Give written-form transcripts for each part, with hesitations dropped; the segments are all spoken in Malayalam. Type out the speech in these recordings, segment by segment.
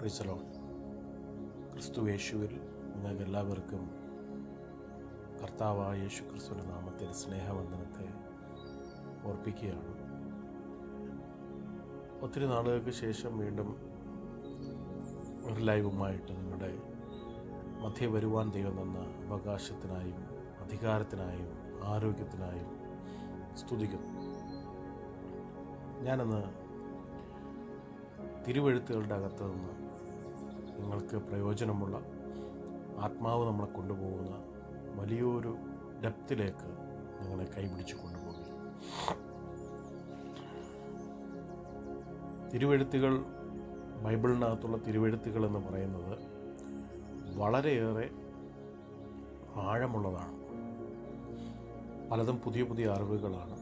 Praise the Lord. ക്രിസ്തു യേശുവിൽ നിങ്ങൾക്ക് എല്ലാവർക്കും കർത്താവായ യേശു ക്രിസ്തുവിൻ്റെ നാമത്തിൽ സ്നേഹവന്ദനത്തെ ഓർപ്പിക്കുകയാണ്. ഒത്തിരി നാളുകൾക്ക് ശേഷം വീണ്ടും ഒരു ലൈവുമായിട്ട് നിങ്ങളുടെ മധ്യേ വരുവാൻ ദൈവം തന്ന അവകാശത്തിനായും അധികാരത്തിനായും ആരോഗ്യത്തിനായും സ്തുതിക്കുന്നു. ഞാനിന്ന് തിരുവെഴുത്തുകളുടെ അകത്ത് നിന്ന് നിങ്ങൾക്ക് പ്രയോജനമുള്ള ആത്മാവ് നമ്മളെ കൊണ്ടുപോകുന്ന വലിയൊരു ഡെപ്തിലേക്ക് നിങ്ങളെ കൈപിടിച്ച് കൊണ്ടുപോകും. തിരുവെഴുത്തുകൾ, ബൈബിളിനകത്തുള്ള തിരുവെഴുത്തുകൾ എന്ന് പറയുന്നത് വളരെയേറെ ആഴമുള്ളതാണ്. പലതും പുതിയ പുതിയ അറിവുകളാണ്.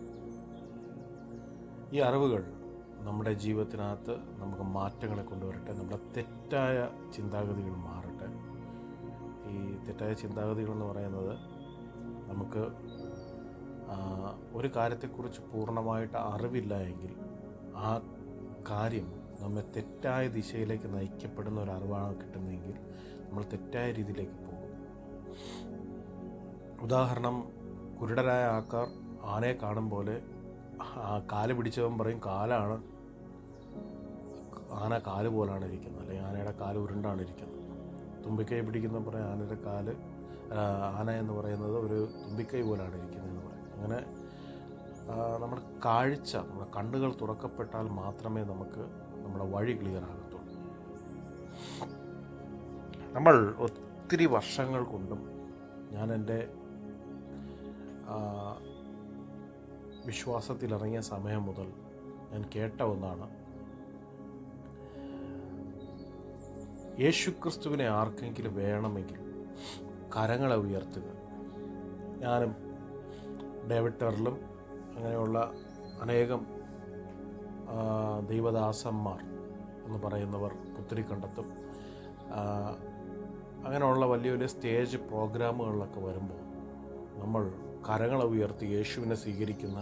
ഈ അറിവുകൾ നമ്മുടെ ജീവിതത്തിനകത്ത് നമുക്ക് മാറ്റങ്ങളെ കൊണ്ടുവരട്ടെ. നമ്മുടെ തെറ്റായ ചിന്താഗതികൾ മാറട്ടെ. ഈ തെറ്റായ ചിന്താഗതികളെന്ന് പറയുന്നത്, നമുക്ക് ഒരു കാര്യത്തെക്കുറിച്ച് പൂർണ്ണമായിട്ട് അറിവില്ല എങ്കിൽ ആ കാര്യം നമ്മെ തെറ്റായ ദിശയിലേക്ക് നയിക്കപ്പെടുന്ന ഒരു അറിവാണ് കിട്ടുന്നതെങ്കിൽ നമ്മൾ തെറ്റായ രീതിയിലേക്ക് പോകും. ഉദാഹരണം, കുരുടരായ ആൾക്കാർ ആനയെ കാണും പോലെ കാല് പിടിച്ചവൻ പറയും കാലാണ്, ആന കാല് പോലാണ് ഇരിക്കുന്നത്, അല്ലെങ്കിൽ ആനയുടെ കാല് ഉരുണ്ടാണ് ഇരിക്കുന്നത്. തുമ്പിക്കൈ പിടിക്കുന്ന പറയും ആനയുടെ കാല്, ആന എന്ന് പറയുന്നത് ഒരു തുമ്പിക്കൈ പോലാണ് ഇരിക്കുന്നതെന്ന് പറയും. അങ്ങനെ നമ്മുടെ കാഴ്ച, നമ്മുടെ കണ്ണുകൾ തുറക്കപ്പെട്ടാൽ മാത്രമേ നമുക്ക് നമ്മുടെ വഴി ക്ലിയർ ആകത്തുള്ളൂ. നമ്മൾ ഒത്തിരി വർഷങ്ങൾ കൊണ്ടും, ഞാൻ എൻ്റെ വിശ്വാസത്തിലിറങ്ങിയ സമയം മുതൽ ഞാൻ കേട്ട ഒന്നാണ്, യേശുക്രിസ്തുവിനെ ആർക്കെങ്കിലും വേണമെങ്കിൽ കരങ്ങളെ ഉയർത്തുക. ഞാനും ഡേവിഡ് ടെർലും അങ്ങനെയുള്ള അനേകം ദൈവദാസന്മാർ എന്ന് പറയുന്നവർ പുത്തരിക്കണ്ടത്തും അങ്ങനെയുള്ള വലിയ വലിയ സ്റ്റേജ് പ്രോഗ്രാമുകളിലൊക്കെ വരുമ്പോൾ നമ്മൾ കരങ്ങളെ ഉയർത്തി യേശുവിനെ സ്വീകരിക്കുന്ന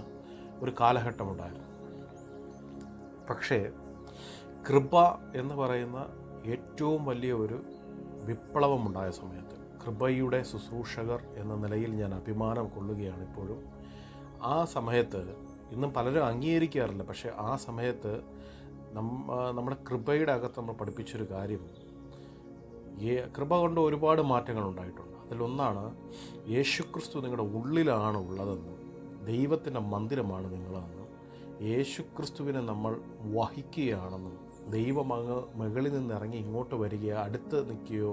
ഒരു കാലഘട്ടമുണ്ടായിരുന്നു. പക്ഷേ കൃപ എന്ന് പറയുന്ന ഏറ്റവും വലിയ ഒരു വിപ്ലവമുണ്ടായ സമയത്ത്, കൃപയുടെ ശുശ്രൂഷകർ എന്ന നിലയിൽ ഞാൻ അഭിമാനം കൊള്ളുകയാണ് ഇപ്പോഴും. ആ സമയത്ത് ഇന്നും പലരും അംഗീകരിക്കാറില്ല, പക്ഷേ ആ സമയത്ത് നമ്മുടെ കൃപയുടെ അകത്ത് നമ്മൾ പഠിപ്പിച്ചൊരു കാര്യം, കൃപ കൊണ്ട് ഒരുപാട് മാറ്റങ്ങൾ ഉണ്ടായിട്ടുണ്ട്. അതിലൊന്നാണ്, യേശുക്രിസ്തു നിങ്ങളുടെ ഉള്ളിലാണ് ഉള്ളതെന്നും ദൈവത്തിൻ്റെ മന്ദിരമാണ് നിങ്ങളെന്നും യേശുക്രിസ്തുവിനെ നമ്മൾ വഹിക്കുകയാണെന്നും മുകളിൽ നിന്ന് ഇറങ്ങി ഇങ്ങോട്ട് വരികയോ അടുത്ത് നിൽക്കുകയോ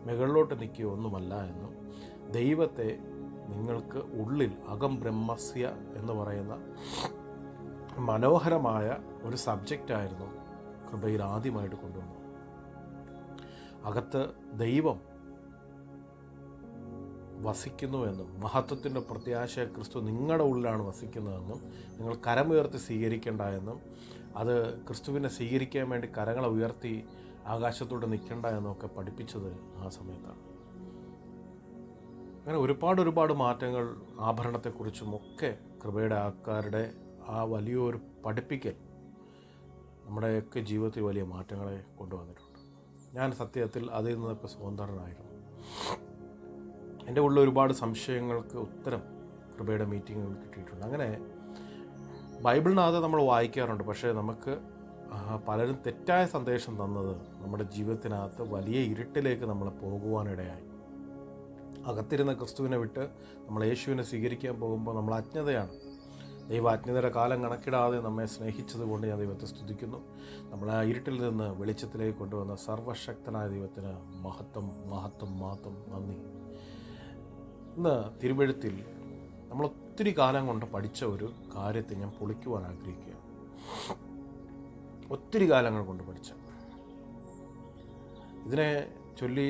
മുകളിലോട്ട് നിൽക്കുകയോ ഒന്നുമല്ല എന്നും ദൈവത്തെ നിങ്ങൾക്ക് ഉള്ളിൽ അകം ബ്രഹ്മസ്യ എന്ന് പറയുന്ന മനോഹരമായ ഒരു സബ്ജക്റ്റായിരുന്നു കൃപയിൽ ആദ്യമായിട്ട് കൊണ്ടുവന്നത്. അകത്ത് ദൈവം വസിക്കുന്നുവെന്നും മഹത്വത്തിൻ്റെ പ്രത്യാശ ക്രിസ്തു നിങ്ങളുടെ ഉള്ളിലാണ് വസിക്കുന്നതെന്നും നിങ്ങൾ കരമുയർത്തി സ്വീകരിക്കേണ്ട എന്നും അത് ക്രിസ്തുവിനെ സ്വീകരിക്കാൻ വേണ്ടി കരങ്ങളെ ഉയർത്തി ആകാശത്തോടെ നിൽക്കേണ്ട എന്നൊക്കെ പഠിപ്പിച്ചത് ആ സമയത്താണ്. അങ്ങനെ ഒരുപാട് മാറ്റങ്ങൾ, ആഭരണത്തെക്കുറിച്ചുമൊക്കെ കൃപയുടെ ആൾക്കാരുടെ ആ വലിയൊരു പഠിപ്പിക്കൽ നമ്മുടെയൊക്കെ ജീവിതത്തിൽ വലിയ മാറ്റങ്ങളെ കൊണ്ടുവന്നിട്ടുണ്ട്. ഞാൻ സത്യത്തിൽ അതിൽ നിന്നൊക്കെ സ്വതന്ത്രനായിരുന്നു. എൻ്റെ ഉള്ളിൽ ഒരുപാട് സംശയങ്ങൾക്ക് ഉത്തരം കൃപയുടെ മീറ്റിങ്ങുകൾ കിട്ടിയിട്ടുണ്ട്. അങ്ങനെ ബൈബിളിനകത്ത് നമ്മൾ വായിക്കാറുണ്ട്, പക്ഷേ നമുക്ക് പലരും തെറ്റായ സന്ദേശം തന്നത് നമ്മുടെ ജീവിതത്തിനകത്ത് വലിയ ഇരുട്ടിലേക്ക് നമ്മൾ പോകുവാനിടയായി. അകത്തിരുന്ന ക്രിസ്തുവിനെ വിട്ട് നമ്മൾ യേശുവിനെ സ്വീകരിക്കാൻ പോകുമ്പോൾ നമ്മൾ അജ്ഞതയാണ്. ദൈവ അജ്ഞതയുടെ കാലം കണക്കിടാതെ നമ്മെ സ്നേഹിച്ചത് കൊണ്ട് ഞാൻ ദൈവത്തെ സ്തുതിക്കുന്നു. നമ്മളെ ഇരുട്ടിൽ നിന്ന് വെളിച്ചത്തിലേക്ക് കൊണ്ടുവന്ന സർവശക്തനായ ദൈവത്തിന് മഹത്വം നന്ദി. ഇന്ന് തിരുവെഴുത്തിൽ നമ്മൾ ഒത്തിരി കാലം കൊണ്ട് പഠിച്ച ഒരു കാര്യത്തെ ഞാൻ പൊളിക്കുവാൻ ആഗ്രഹിക്കുക. ഒത്തിരി കാലങ്ങൾ കൊണ്ട് പഠിച്ച ഇതിനെ ചൊല്ലി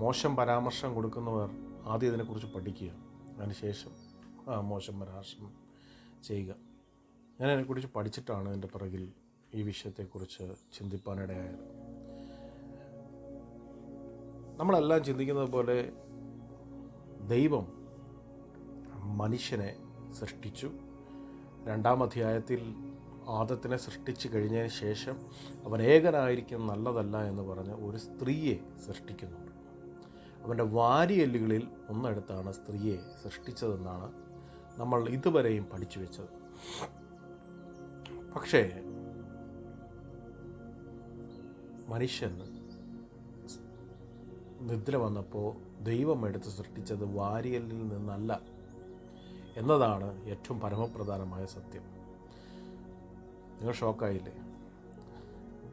മോശം പരാമർശം കൊടുക്കുന്നവർ ആദ്യം ഇതിനെക്കുറിച്ച് പഠിക്കുക, അതിനുശേഷം മോശം പരാമർശം ചെയ്യുക. ഞാൻ അതിനെക്കുറിച്ച് പഠിച്ചിട്ടാണ് എൻ്റെ പിറകിൽ ഈ വിഷയത്തെക്കുറിച്ച് ചിന്തിപ്പാനിടയായത്. നമ്മളെല്ലാം ചിന്തിക്കുന്നത് പോലെ ദൈവം മനുഷ്യനെ സൃഷ്ടിച്ചു. 2-ാം അധ്യായത്തിൽ ആദത്തിനെ സൃഷ്ടിച്ച് കഴിഞ്ഞതിന് ശേഷം അവൻ ഏകനായിരിക്കും നല്ലതല്ല എന്ന് പറഞ്ഞ് ഒരു സ്ത്രീയെ സൃഷ്ടിക്കുന്നുണ്ട്. അവൻ്റെ വാരിയെല്ലുകളിൽ ഒന്നെടുത്താണ് സ്ത്രീയെ സൃഷ്ടിച്ചതെന്നാണ് നമ്മൾ ഇതുവരെയും പഠിച്ചു വെച്ചത്. പക്ഷേ മനുഷ്യൻ നിദ്ര വന്നപ്പോൾ ദൈവം എടുത്ത് സൃഷ്ടിച്ചത് വാരിയെല്ലിൽ നിന്നല്ല എന്നതാണ് ഏറ്റവും പരമപ്രധാനമായ സത്യം. നിങ്ങൾ ഷോക്കായില്ലേ?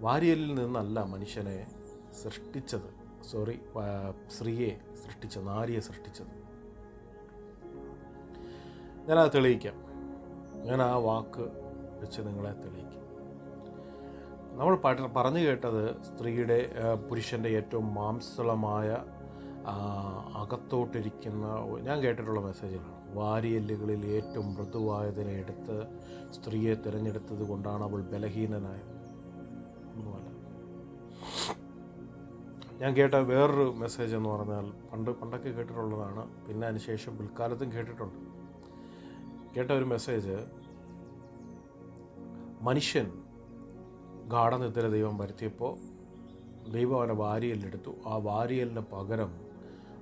വാരിയെല്ലിൽ നിന്നല്ല മനുഷ്യനെ സൃഷ്ടിച്ചത്, സ്ത്രീയെ സൃഷ്ടിച്ചത്, നാരിയെ സൃഷ്ടിച്ചത്. ഞാനത് തെളിയിക്കാം. ഞാൻ ആ വാക്ക് വെച്ച് നിങ്ങളെ തെളിയിക്കാം. നമ്മൾ പറഞ്ഞു കേട്ടത് പുരുഷൻ്റെ ഏറ്റവും മാംസളമായ അകത്തോട്ടിരിക്കുന്ന, ഞാൻ കേട്ടിട്ടുള്ള മെസ്സേജുകളാണ്. വാരിയെല്ലുകളിൽ ഏറ്റവും മൃദുവായതിനെ എടുത്ത് സ്ത്രീയെ തിരഞ്ഞെടുത്തത് കൊണ്ടാണ് അവൾ ബലഹീനനായത്. ഒന്നുമല്ല. ഞാൻ കേട്ട വേറൊരു മെസ്സേജ് എന്ന് പറഞ്ഞാൽ പണ്ടൊക്കെ കേട്ടിട്ടുള്ളതാണ്, പിന്നെ അതിനുശേഷം പിൽക്കാലത്തും കേട്ടിട്ടുണ്ട്. കേട്ട ഒരു മെസ്സേജ്, മനുഷ്യൻ ഗാഠനിദ്ര ദൈവം വരുത്തിയപ്പോൾ ദൈവം അവനെ വാരിയെല്ലെടുത്തു. ആ വാരിയെല്ലിന് പകരം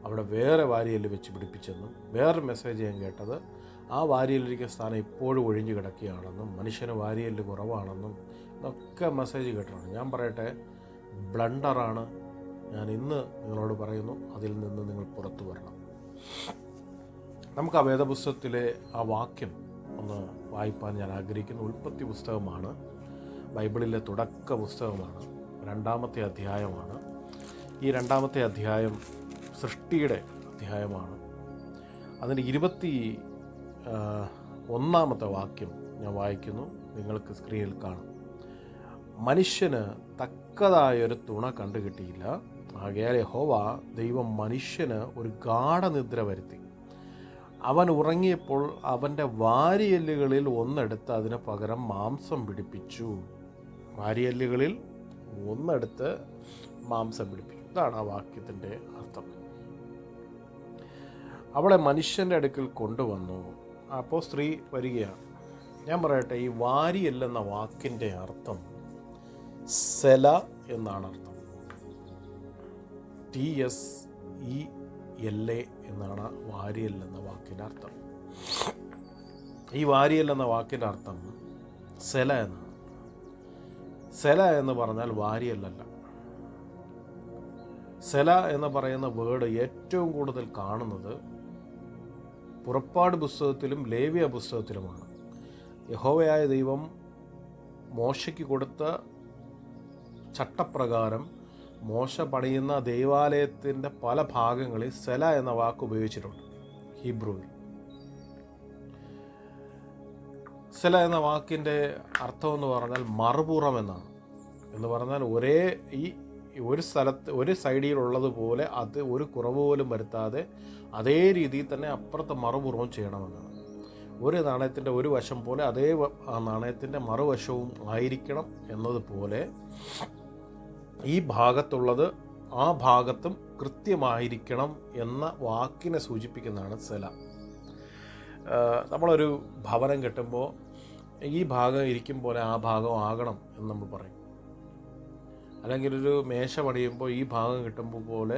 അവിടെ വേറെ വാരിയെല്ല് വെച്ച് പിടിപ്പിച്ചെന്നും, വേറൊരു മെസ്സേജ് ഞാൻ കേട്ടത്, ആ വാരിയെല്ലിരിക്കുന്ന സ്ഥാനം ഇപ്പോഴും ഒഴിഞ്ഞു കിടക്കുകയാണെന്നും, മനുഷ്യന് വാരിയെല്ല് കുറവാണെന്നും ഇതൊക്കെ മെസ്സേജ് കേട്ടിട്ടുണ്ട്. ഞാൻ പറയട്ടെ, ബ്ലണ്ടറാണ്. ഞാൻ ഇന്ന് നിങ്ങളോട് പറയുന്നു, അതിൽ നിന്ന് നിങ്ങൾ പുറത്തു വരണം. നമുക്ക് ആ വേദപുസ്തകത്തിലെ ആ വാക്യം ഒന്ന് വായിപ്പാൻ ഞാൻ ആഗ്രഹിക്കുന്നു. ഉൽപ്പത്തി പുസ്തകമാണ്, ബൈബിളിലെ തുടക്ക പുസ്തകമാണ്, 2-ാമത്തെ അധ്യായമാണ്. ഈ 2-ാമത്തെ അധ്യായം സൃഷ്ടിയുടെ അധ്യായമാണ്. അതിൻ്റെ 21-ാമത്തെ വാക്യം ഞാൻ വായിക്കുന്നു, നിങ്ങൾക്ക് സ്ക്രീനിൽ കാണും. മനുഷ്യന് തക്കതായൊരു തുണ കണ്ടുകിട്ടിയില്ല, ആകയാൽ യഹോവ ദൈവം മനുഷ്യന് ഒരു ഗാഠനിദ്ര വരുത്തി. അവൻ ഉറങ്ങിയപ്പോൾ അവൻ്റെ വാരിയെല്ലുകളിൽ ഒന്നെടുത്ത് അതിന് പകരം മാംസം പിടിപ്പിച്ചു. വാരിയെല്ലുകളിൽ ഒന്നെടുത്ത് മാംസം പിടിപ്പിച്ചു. ഇതാണ് ആ വാക്യത്തിൻ്റെ അർത്ഥം. അവളെ മനുഷ്യൻ്റെ അടുക്കൽ കൊണ്ടുവന്നു. അപ്പോൾ സ്ത്രീ വരികയാണ്. ഞാൻ പറയട്ടെ, ഈ വാരിയെല്ലെന്ന വാക്കിൻ്റെ അർത്ഥം സെല എന്നാണ് അർത്ഥം. TSELA എന്നാണ് വാരിയൽ എന്ന വാക്കിൻ്റെ അർത്ഥം. ഈ വാരിയൽ എന്ന വാക്കിൻ്റെ അർത്ഥം സെല എന്നാണ്. സെല എന്ന് പറഞ്ഞാൽ വാരിയല്ലല്ല. സെല എന്ന് പറയുന്ന വേർഡ് ഏറ്റവും കൂടുതൽ കാണുന്നത് പുറപ്പാട് പുസ്തകത്തിലും ലേവ്യ പുസ്തകത്തിലുമാണ്. യഹോവയായ ദൈവം മോശയ്ക്ക് കൊടുത്ത ചട്ടപ്രകാരം മോശ പണിയുന്ന ദൈവാലയത്തിൻ്റെ പല ഭാഗങ്ങളിൽ സെല എന്ന വാക്ക് ഉപയോഗിച്ചിട്ടുണ്ട്. ഹീബ്രുവിൽ സെല എന്ന വാക്കിൻ്റെ അർത്ഥമെന്ന് പറഞ്ഞാൽ മറുപുറം എന്നാണ്. എന്ന് പറഞ്ഞാൽ ഒരു സ്ഥലത്ത് ഒരു സൈഡിലുള്ളതുപോലെ അത് ഒരു കുറവ് പോലും വരുത്താതെ അതേ രീതിയിൽ തന്നെ അപ്പുറത്തെ മറുപുറവും ചെയ്യണമെന്നാണ്. ഒരു നാണയത്തിൻ്റെ ഒരു വശം പോലെ അതേ നാണയത്തിൻ്റെ മറുവശവും ആയിരിക്കണം എന്നതുപോലെ ഈ ഭാഗത്തുള്ളത് ആ ഭാഗത്തും കൃത്യമായിരിക്കണം എന്ന വാക്കിനെ സൂചിപ്പിക്കുന്നതാണ് സെല. നമ്മളൊരു ഭവനം കെട്ടുമ്പോൾ ഈ ഭാഗം ഇരിക്കും പോലെ ആ ഭാഗം ആകണം എന്ന് നമ്മൾ പറയും. അല്ലെങ്കിൽ ഒരു മേശ പണിയുമ്പോൾ ഈ ഭാഗം കിട്ടുമ്പോൾ പോലെ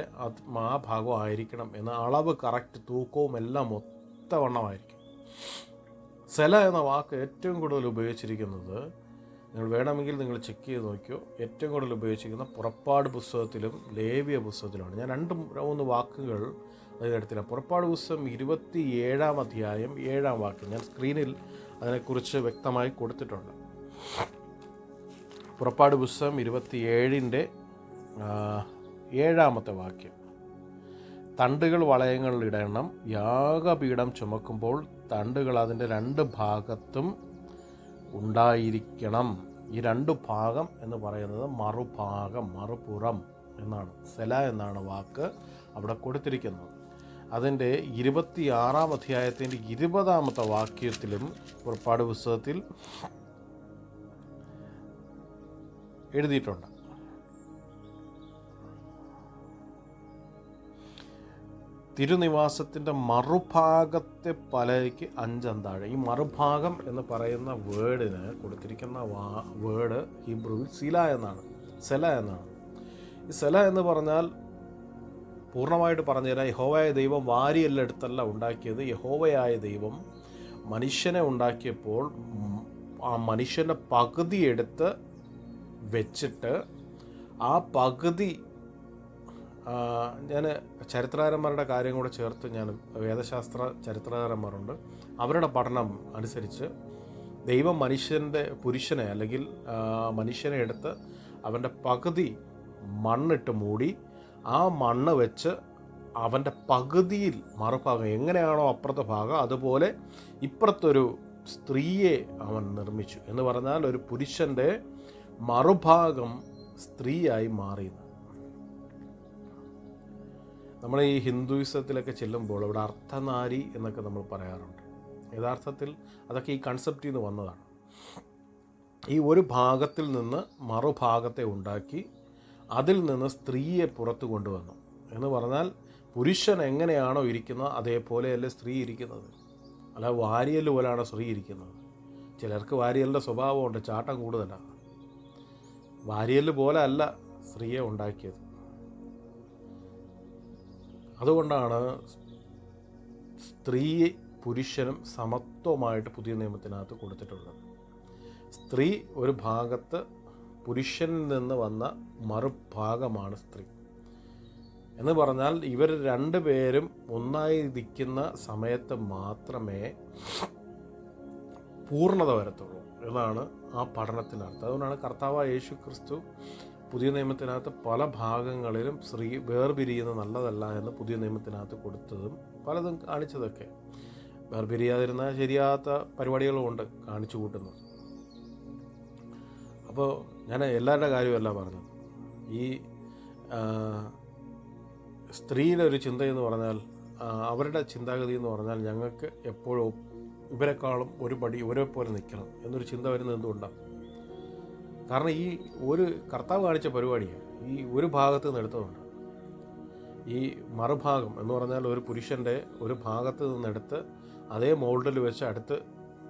ആ ഭാഗം ആയിരിക്കണം എന്ന അളവ് കറക്റ്റ്, തൂക്കവും എല്ലാം ഒത്തവണ്ണമായിരിക്കും. സെല എന്ന വാക്ക് ഏറ്റവും കൂടുതൽ ഉപയോഗിച്ചിരിക്കുന്നത്, നിങ്ങൾ വേണമെങ്കിൽ നിങ്ങൾ ചെക്ക് ചെയ്ത് നോക്കിയോ, ഏറ്റവും കൂടുതൽ ഉപയോഗിച്ചിരിക്കുന്ന പുറപ്പാട് പുസ്തകത്തിലും ലേവ്യ പുസ്തകത്തിലുമാണ്. ഞാൻ 2-3 വാക്കുകൾ അതിനെടുത്തില്ല. പുറപ്പാട് പുസ്തകം 27-ാം അധ്യായം 7-ാം വാക്യം ഞാൻ സ്ക്രീനിൽ അതിനെക്കുറിച്ച് വ്യക്തമായി കൊടുത്തിട്ടുണ്ട്. പുറപ്പാട് പുസ്തകം 27-ന്റെ 7-ാമത്തെ വാക്യം, തണ്ടുകൾ വളയങ്ങളിൽ ഇടണം, യാഗപീഠം ചുമക്കുമ്പോൾ തണ്ടുകൾ അതിൻ്റെ 2 ഭാഗത്തും ഉണ്ടായിരിക്കണം. ഈ 2 ഭാഗം എന്ന് പറയുന്നത് മറുഭാഗം, മറുപുറം എന്നാണ്. സെല എന്നാണ് വാക്ക് അവിടെ കൊടുത്തിരിക്കുന്നത്. അതിൻ്റെ 26-ാം അധ്യായത്തിൻ്റെ 20-ാമത്തെ വാക്യത്തിലും പുറപ്പാട് പുസ്തകത്തിൽ എഴുതിയിട്ടുണ്ട്. തിരുനിവാസത്തിൻ്റെ മറുഭാഗത്തെ പലകയ്ക്ക് 5 അന്താഴം. ഈ മറുഭാഗം എന്ന് പറയുന്ന വേർഡിന് കൊടുത്തിരിക്കുന്ന വേർഡ് ഹീബ്രുവിൽ സെല എന്നാണ്. ഈ സെല എന്ന് പറഞ്ഞാൽ പൂർണ്ണമായിട്ട് പറഞ്ഞുതരാം, യഹോവയായ ദൈവം വാരിയെല്ലാം എടുത്തല്ല ഉണ്ടാക്കിയത്. യഹോവയായ ദൈവം മനുഷ്യനെ ഉണ്ടാക്കിയപ്പോൾ ആ മനുഷ്യൻ്റെ പകുതി എടുത്ത് വെച്ചിട്ട് ആ പകുതി, ഞാൻ ചരിത്രകാരന്മാരുടെ കാര്യം കൂടെ ചേർത്ത്, ഞാൻ വേദശാസ്ത്ര ചരിത്രകാരന്മാരുണ്ട്, അവരുടെ പഠനം അനുസരിച്ച് ദൈവം പുരുഷനെ അല്ലെങ്കിൽ മനുഷ്യനെ എടുത്ത് അവൻ്റെ പകുതി മണ്ണിട്ട് മൂടി ആ മണ്ണ് വെച്ച് അവൻ്റെ പകുതിയിൽ മറുഭാഗം എങ്ങനെയാണോ അപ്പുറത്തെ ഭാഗം അതുപോലെ ഇപ്പുറത്തൊരു സ്ത്രീയെ അവൻ നിർമ്മിച്ചു. എന്ന് പറഞ്ഞാൽ ഒരു പുരുഷൻ്റെ മറുഭാഗം സ്ത്രീയായി മാറിയത്. നമ്മൾ ഈ ഹിന്ദുയിസത്തിലൊക്കെ ചെല്ലുമ്പോൾ ഇവിടെ അർദ്ധനാരി എന്നൊക്കെ നമ്മൾ പറയാറുണ്ട്. യഥാർത്ഥത്തിൽ അതൊക്കെ ഈ കൺസെപ്റ്റിൽ നിന്ന് വന്നതാണ്. ഈ ഒരു ഭാഗത്തിൽ നിന്ന് മറുഭാഗത്തെ ഉണ്ടാക്കി അതിൽ നിന്ന് സ്ത്രീയെ പുറത്തു കൊണ്ടുവന്നു. എന്ന് പറഞ്ഞാൽ പുരുഷൻ എങ്ങനെയാണോ ഇരിക്കുന്നത് അതേപോലെയല്ലേ സ്ത്രീ ഇരിക്കുന്നത്. അല്ല വാരിയൽ പോലെയാണ് സ്ത്രീ ഇരിക്കുന്നത്. ചിലർക്ക് വാരിയലിൻ്റെ സ്വഭാവമുണ്ട്, ചാട്ടം കൂടുതലാണ്. വാരിയൽ പോലെ അല്ല സ്ത്രീയെ ഉണ്ടാക്കിയത്. അതുകൊണ്ടാണ് സ്ത്രീ പുരുഷനും സമത്വമായിട്ട് പുതിയ നിയമത്തിനകത്ത് കൊടുത്തിട്ടുള്ളത്. സ്ത്രീ ഒരു ഭാഗത്ത്, പുരുഷനിൽ നിന്ന് വന്ന മറുഭാഗമാണ് സ്ത്രീ. എന്ന് പറഞ്ഞാൽ ഇവർ രണ്ടുപേരും ഒന്നായി നിൽക്കുന്ന സമയത്ത് മാത്രമേ പൂർണ്ണത വരത്തുള്ളൂ എന്നാണ് ആ പഠനത്തിനർത്ഥം. അതുകൊണ്ടാണ് കർത്താവായ യേശു ക്രിസ്തു പുതിയ നിയമത്തിനകത്ത് പല ഭാഗങ്ങളിലും സ്ത്രീ വേർപിരിയുന്നത് നല്ലതല്ല എന്ന് പുതിയ നിയമത്തിനകത്ത് കൊടുത്തതും പലതും കാണിച്ചതൊക്കെ. വേർപിരിയാതിരുന്ന ശരിയാത്ത പരിപാടികളുമുണ്ട് കാണിച്ചു കൂട്ടുന്നത്. അപ്പോൾ ഞാൻ എല്ലാവരുടെ കാര്യമല്ല പറഞ്ഞത്. ഈ സ്ത്രീയുടെ ഒരു ചിന്തയെന്ന് പറഞ്ഞാൽ, അവരുടെ ചിന്താഗതി എന്ന് പറഞ്ഞാൽ ഞങ്ങൾക്ക് എപ്പോഴും ഇവരെക്കാളും ഒരു പടി ഒരേപോലെ നിൽക്കണം എന്നൊരു ചിന്ത വരുന്നത് എന്തുകൊണ്ടാണ്? കാരണം ഈ ഒരു കർത്താവ് കാണിച്ച പരിപാടിയാണ് ഈ ഒരു ഭാഗത്ത് നിന്ന് എടുത്തതുകൊണ്ട്. ഈ മറുഭാഗം എന്ന് പറഞ്ഞാൽ ഒരു പുരുഷൻ്റെ ഒരു ഭാഗത്ത് നിന്നെടുത്ത് അതേ മോൾഡിൽ വെച്ച് അടുത്ത്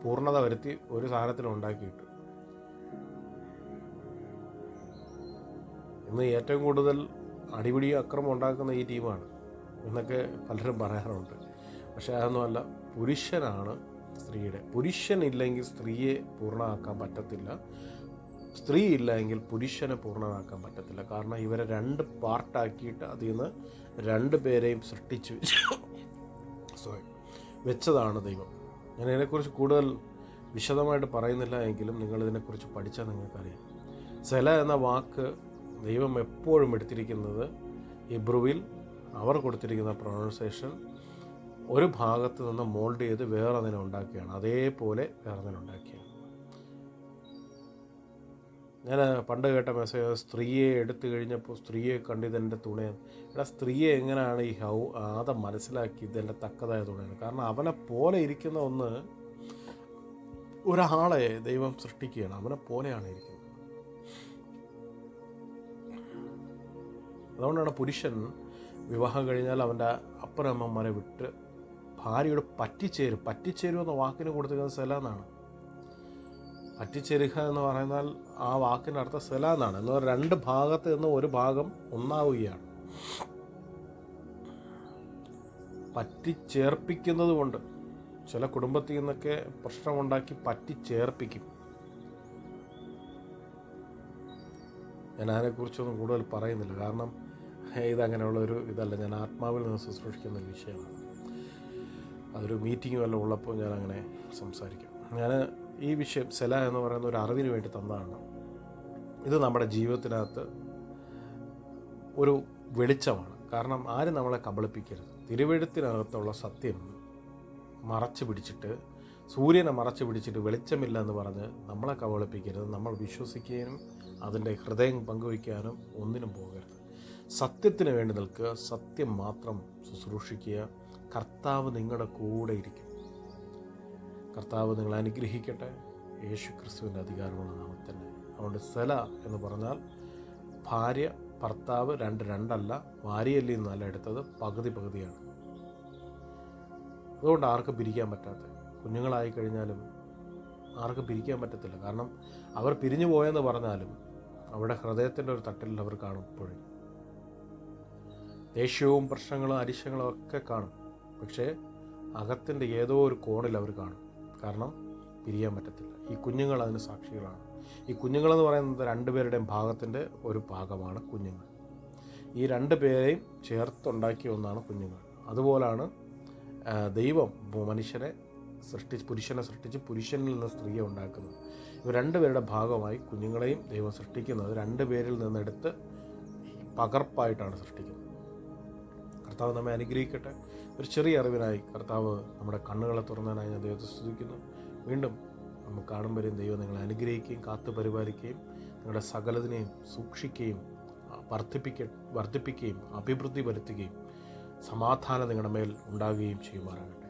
പൂർണ്ണത വരുത്തി ഒരു സാധനത്തിന് ഉണ്ടാക്കിയിട്ടു. ഇന്ന് ഏറ്റവും കൂടുതൽ അടിപിടി അക്രമം ഉണ്ടാക്കുന്ന ഈ ടീമാണ് എന്നൊക്കെ പലരും പറയാറുണ്ട്. പക്ഷേ അതൊന്നുമല്ല, പുരുഷനാണ് സ്ത്രീയുടെ. പുരുഷനില്ലെങ്കിൽ സ്ത്രീയെ പൂർണ്ണമാക്കാൻ പറ്റത്തില്ല, സ്ത്രീ ഇല്ല എങ്കിൽ പുരുഷനെ പൂർണ്ണമാക്കാൻ പറ്റത്തില്ല. കാരണം ഇവരെ 2 പാർട്ടാക്കിയിട്ട് അതിൽ നിന്ന് 2 പേരെയും സൃഷ്ടിച്ച് വെച്ചതാണ് ദൈവം. ഞാൻ ഇതിനെക്കുറിച്ച് കൂടുതൽ വിശദമായിട്ട് പറയുന്നില്ല എങ്കിലും നിങ്ങളിതിനെക്കുറിച്ച് പഠിച്ചാൽ നിങ്ങൾക്കറിയാം. സെല എന്ന വാക്ക് ദൈവം എപ്പോഴും എടുത്തിരിക്കുന്നത് ഹീബ്രുവിൽ അവർ കൊടുത്തിരിക്കുന്ന പ്രൊണൗൺസിയേഷൻ ഒരു ഭാഗത്ത് നിന്ന് മോൾഡ് ചെയ്ത് വേറൊന്നിനെ ഉണ്ടാക്കിയാണ്, അതേപോലെ വേറൊന്നിനെ ഉണ്ടാക്കിയാണ്. ഞാൻ പണ്ട് കേട്ട മെസ്സേജ്, സ്ത്രീയെ എടുത്തു കഴിഞ്ഞപ്പോൾ സ്ത്രീയെ കണ്ടിതെൻ്റെ തുണയാണ്. എടാ, സ്ത്രീയെ എങ്ങനെയാണ് ഈ ആദം മനസ്സിലാക്കി ഇതെൻ്റെ തക്കതായ തുണയാണ്? കാരണം അവനെ പോലെ ഇരിക്കുന്ന ഒരാളെ ദൈവം സൃഷ്ടിക്കുകയാണ്, അവനെ പോലെയാണ് ഇരിക്കുന്നത്. അതുകൊണ്ടാണ് പുരുഷൻ വിവാഹം കഴിഞ്ഞാൽ അവൻ്റെ അപ്പനമ്മമാരെ വിട്ട് ഭാര്യയോട് പറ്റിച്ചേരും എന്ന വാക്കിന് കൊടുത്തിരിക്കുന്നത് സെല എന്നാണ്. പറ്റിച്ചേരുക എന്ന് പറയുന്നാൽ ആ വാക്കിൻ്റെ അർത്ഥം സെല എന്നാണ്. എന്നാൽ 2 ഭാഗത്ത് നിന്ന് ഒരു ഭാഗം ഒന്നാവുകയാണ്. പറ്റിച്ചേർപ്പിക്കുന്നത് കൊണ്ട് ചില കുടുംബത്തിൽ നിന്നൊക്കെ പ്രശ്നമുണ്ടാക്കി പറ്റിച്ചേർപ്പിക്കും. ഞാൻ അതിനെക്കുറിച്ചൊന്നും കൂടുതൽ പറയുന്നില്ല, കാരണം ഇതങ്ങനെയുള്ളൊരു ഇതല്ല. ഞാൻ ആത്മാവിൽ നിന്ന് ശുശ്രൂഷിക്കുന്ന ഒരു വിഷയമാണ്. അതൊരു മീറ്റിംഗ് വല്ലതും ഉള്ളപ്പോൾ ഞാൻ അങ്ങനെ സംസാരിക്കും. ഞാൻ ഈ വിഷയം സെല എന്ന് പറയുന്ന ഒരു അറിവിന് വേണ്ടി തന്നതാണ്. ഇത് നമ്മുടെ ജീവിതത്തിനകത്ത് ഒരു വെളിച്ചമാണ്. കാരണം ആരും നമ്മളെ കബളിപ്പിക്കരുത്. തിരുവെഴുത്തിനകത്തുള്ള സത്യം മറച്ചു പിടിച്ചിട്ട്, സൂര്യനെ മറച്ചു പിടിച്ചിട്ട് വെളിച്ചമില്ല എന്ന് പറഞ്ഞ് നമ്മളെ കബളിപ്പിക്കരുത്. നമ്മൾ വിശ്വസിക്കുകയും അതിൻ്റെ ഹൃദയം പങ്കുവയ്ക്കാനും ഒന്നിനും പോകരുത്. സത്യത്തിന് വേണ്ടി നിൽക്കുക, സത്യം മാത്രം ശുശ്രൂഷിക്കുക. കർത്താവ് നിങ്ങളുടെ കൂടെ ഇരിക്കും. കർത്താവ് നിങ്ങളെ അനുഗ്രഹിക്കട്ടെ. യേശു ക്രിസ്തുവിൻ്റെ അധികാരമുള്ള നാമത്തിൽ തന്നെ. അതുകൊണ്ട് സെല എന്ന് പറഞ്ഞാൽ ഭാര്യ ഭർത്താവ് 2 രണ്ടല്ല, വാരിയല്ലിൽ നിന്നല്ല എടുത്തത്, പകുതി പകുതിയാണ്. അതുകൊണ്ട് ആർക്കും പിരിക്കാൻ പറ്റാത്ത, കുഞ്ഞുങ്ങളായി കഴിഞ്ഞാലും ആർക്കും പിരിക്കാൻ പറ്റത്തില്ല. കാരണം അവർ പിരിഞ്ഞു പോയെന്ന് പറഞ്ഞാലും അവരുടെ ഹൃദയത്തിൻ്റെ ഒരു തട്ടിൽ അവർ കാണും. ഇപ്പോഴും ദേഷ്യവും പ്രശ്നങ്ങളും അരിശങ്ങളും ഒക്കെ കാണും. പക്ഷേ അകത്തിൻ്റെ ഏതോ ഒരു കോണിൽ അവർ കാണും. കാരണം പിരിയാൻ പറ്റത്തില്ല. ഈ കുഞ്ഞുങ്ങൾ അതിന് സാക്ഷികളാണ്. ഈ കുഞ്ഞുങ്ങളെന്ന് പറയുന്നത് രണ്ടുപേരുടെയും ഭാഗത്തിൻ്റെ ഒരു ഭാഗമാണ് കുഞ്ഞുങ്ങൾ. ഈ രണ്ടു പേരെയും ചേർത്തുണ്ടാക്കിയ ഒന്നാണ് കുഞ്ഞുങ്ങൾ. അതുപോലാണ് ദൈവം മനുഷ്യനെ പുരുഷനെ സൃഷ്ടിച്ച് പുരുഷനിൽ നിന്ന് സ്ത്രീയെ ഉണ്ടാക്കുന്നത്. ഇവർ രണ്ടുപേരുടെ ഭാഗമായി കുഞ്ഞുങ്ങളെയും ദൈവം സൃഷ്ടിക്കുന്നത് രണ്ടുപേരിൽ നിന്നെടുത്ത് പകർപ്പായിട്ടാണ് സൃഷ്ടിക്കുന്നത്. കർത്താവ് നമ്മെ അനുഗ്രഹിക്കട്ടെ. ഒരു ചെറിയ അറിവിനായി കർത്താവ് നമ്മുടെ കണ്ണുകളെ തുറന്നതിനായി ഞാൻ ദൈവത്തെ സ്തുതിക്കുന്നു. വീണ്ടും നമുക്ക് കാണുമ്പോഴും ദൈവം നിങ്ങളെ അനുഗ്രഹിക്കുകയും കാത്തു പരിപാലിക്കുകയും നിങ്ങളുടെ സകലതിനെയും സൂക്ഷിക്കുകയും വർദ്ധിപ്പിക്കുകയും അഭിവൃദ്ധി വരുത്തുകയും സമാധാനം നിങ്ങളുടെ മേൽ ഉണ്ടാകുകയും ചെയ്യുമാറാകട്ടെ.